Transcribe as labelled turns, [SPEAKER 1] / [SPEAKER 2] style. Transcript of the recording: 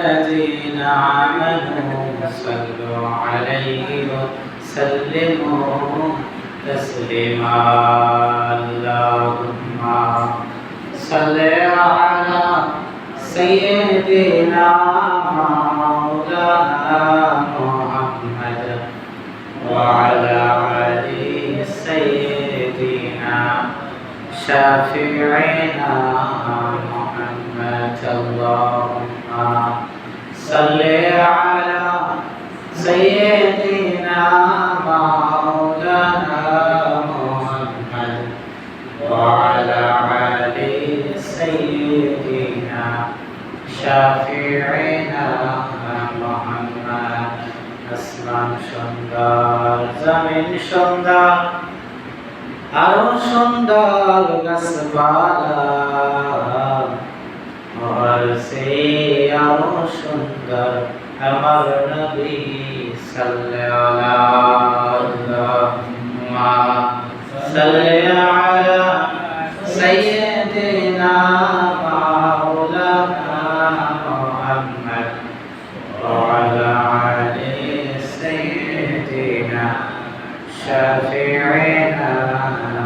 [SPEAKER 1] الذين آمنوا صلوا عليه وسلموا تسليما اللهم صل على سيدنا مولانا محمد وعلى آل سيدنا شافعنا محمد اللهم صل على سيدنا مولانا محمد وعلى آل سيدنا شافعنا محمد আসমান সুন্দর জমিন সুন্দর আরো সুন্দর গাছপালা আর সেই আরো সুন্দর আমার নবী সাল্লাল্লাহু সাল্লি আলা সাইয়্যিদিনা মাওলানা মুহাম্মদ ওয়া আলা আলি সাইয়্যিদিনা শাফিঈনা